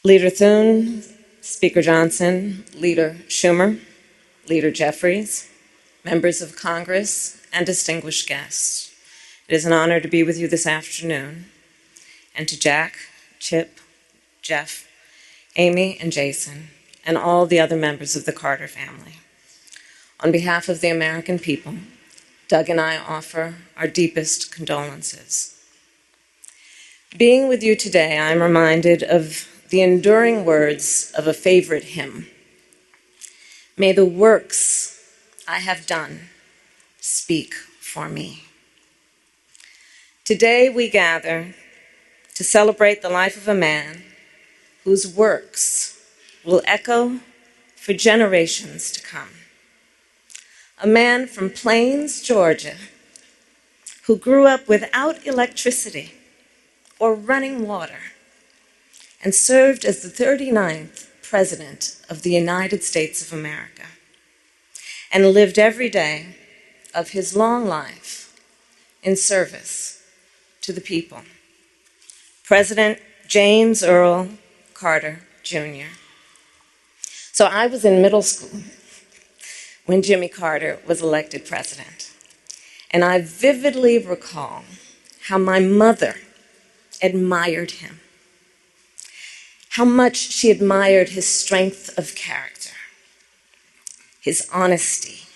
Leader Thune, Speaker Johnson, Leader Schumer, Leader Jeffries, members of Congress, and distinguished guests. It is an honor to be with you this afternoon, and to Jack, Chip, Jeff, Amy, and Jason, and all the other members of the Carter family. On behalf of the American people, Doug and I offer our deepest condolences. Being with you today, I'm reminded of the enduring words of a favorite hymn. May the works I have done speak for me. Today we gather to celebrate the life of a man whose works will echo for generations to come. A man from Plains, Georgia, who grew up without electricity or running water and served as the 39th President of the United States of America and lived every day of his long life in service to the people. President James Earl Carter, Jr. So I was in middle school when Jimmy Carter was elected president, and I vividly recall how my mother admired him, how much she admired his strength of character, his honesty,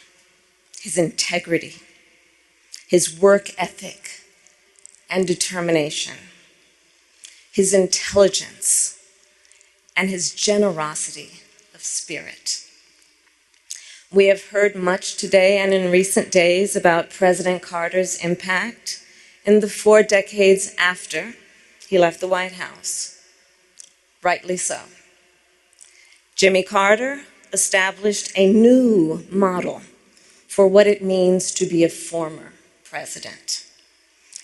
his integrity, his work ethic and determination, his intelligence, and his generosity of spirit. We have heard much today and in recent days about President Carter's impact in the 4 decades after he left the White House. Rightly so. Jimmy Carter established a new model for what it means to be a former president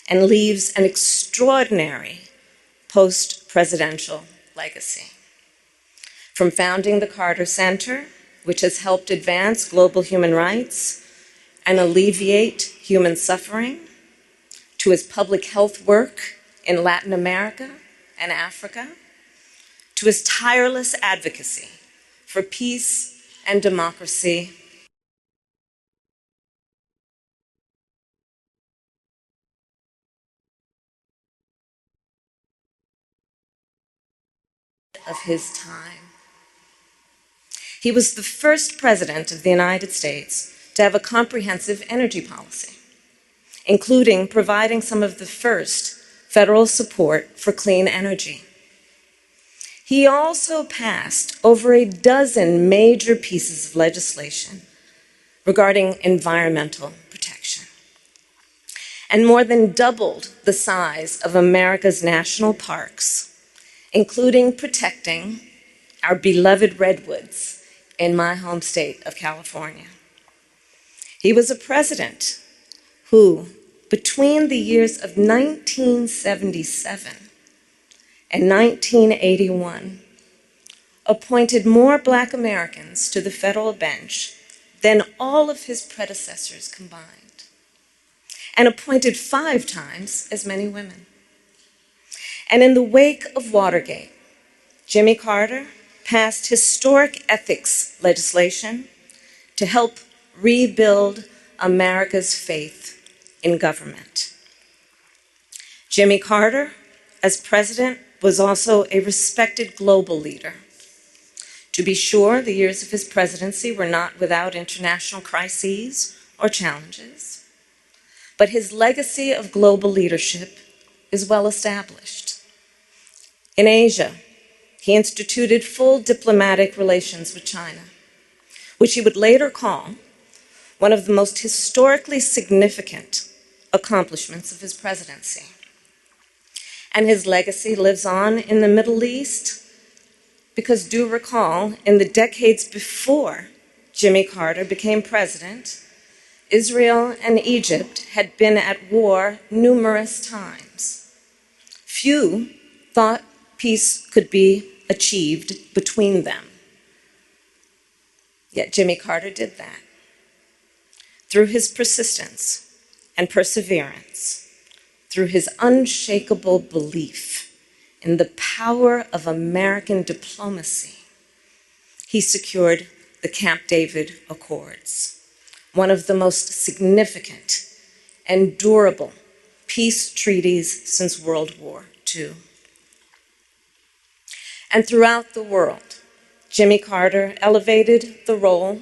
and leaves an extraordinary post-presidential legacy. From founding the Carter Center, which has helped advance global human rights and alleviate human suffering, to his public health work in Latin America and Africa, to his tireless advocacy for peace and democracy of his time. He was the first president of the United States to have a comprehensive energy policy, including providing some of the first federal support for clean energy. He also passed over a dozen major pieces of legislation regarding environmental protection, and more than doubled the size of America's national parks, including protecting our beloved redwoods in my home state of California. He was a president who, between the years of 1977 and 1981, appointed more Black Americans to the federal bench than all of his predecessors combined, and appointed 5 times as many women. And in the wake of Watergate, Jimmy Carter passed historic ethics legislation to help rebuild America's faith in government. Jimmy Carter, as president, was also a respected global leader. To be sure, the years of his presidency were not without international crises or challenges, but his legacy of global leadership is well established. In Asia, he instituted full diplomatic relations with China, which he would later call one of the most historically significant accomplishments of his presidency. And his legacy lives on in the Middle East because, do recall, in the decades before Jimmy Carter became president, Israel and Egypt had been at war numerous times. Few thought peace could be achieved between them. Yet Jimmy Carter did that. Through his persistence and perseverance, through his unshakable belief in the power of American diplomacy, he secured the Camp David Accords, one of the most significant and durable peace treaties since World War II. And throughout the world, Jimmy Carter elevated the role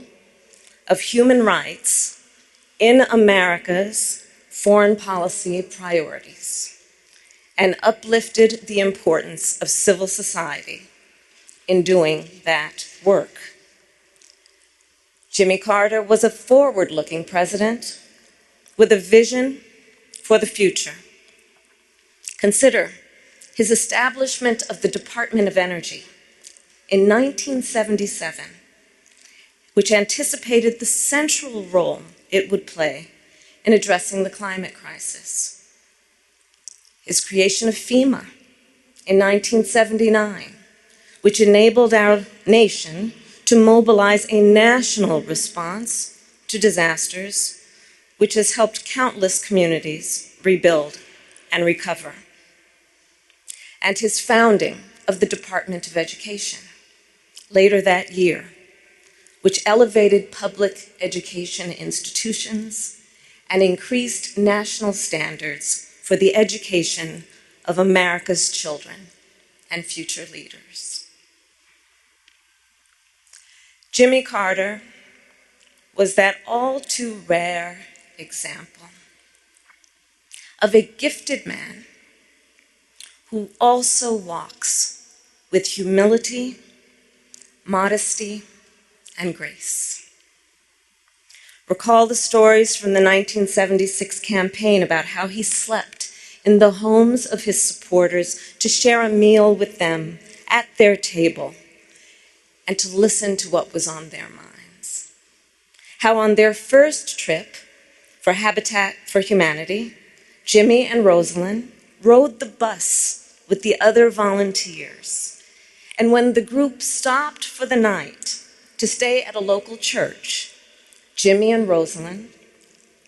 of human rights in America's foreign policy priorities and uplifted the importance of civil society in doing that work. Jimmy Carter was a forward-looking president with a vision for the future. Consider his establishment of the Department of Energy in 1977, which anticipated the central role it would play in addressing the climate crisis. His creation of FEMA in 1979, which enabled our nation to mobilize a national response to disasters, which has helped countless communities rebuild and recover. And his founding of the Department of Education later that year, which elevated public education institutions and increased national standards for the education of America's children and future leaders. Jimmy Carter was that all too rare example of a gifted man who also walks with humility, modesty, and grace. Recall the stories from the 1976 campaign about how he slept in the homes of his supporters to share a meal with them at their table and to listen to what was on their minds. How on their first trip for Habitat for Humanity, Jimmy and Rosalind rode the bus with the other volunteers. And when the group stopped for the night to stay at a local church, Jimmy and Rosalind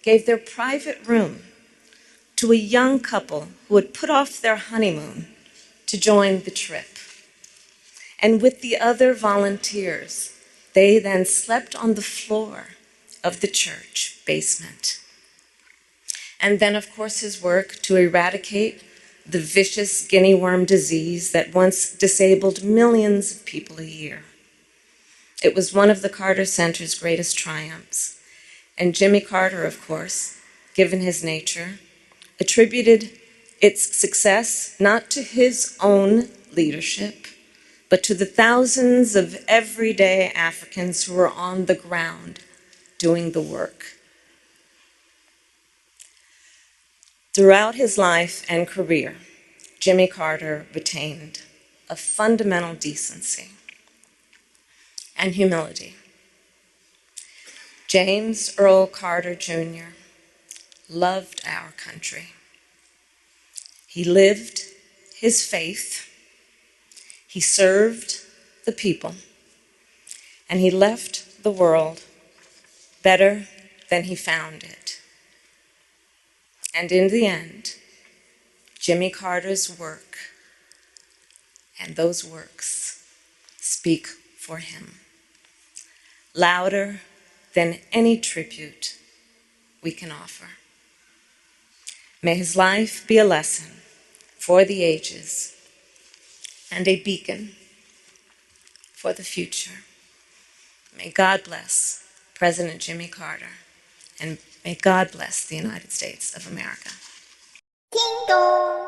gave their private room to a young couple who had put off their honeymoon to join the trip. And with the other volunteers, they then slept on the floor of the church basement. And then, of course, his work to eradicate the vicious guinea worm disease that once disabled millions of people a year. It was one of the Carter Center's greatest triumphs. And Jimmy Carter, of course, given his nature, attributed its success not to his own leadership, but to the thousands of everyday Africans who were on the ground doing the work. Throughout his life and career, Jimmy Carter retained a fundamental decency and humility. James Earl Carter Jr. loved our country. He lived his faith, he served the people, and he left the world better than he found it. And in the end, Jimmy Carter's work and those works speak for him, louder than any tribute we can offer. May his life be a lesson for the ages and a beacon for the future. May God bless President Jimmy Carter, and may God bless the United States of America. Ding dong.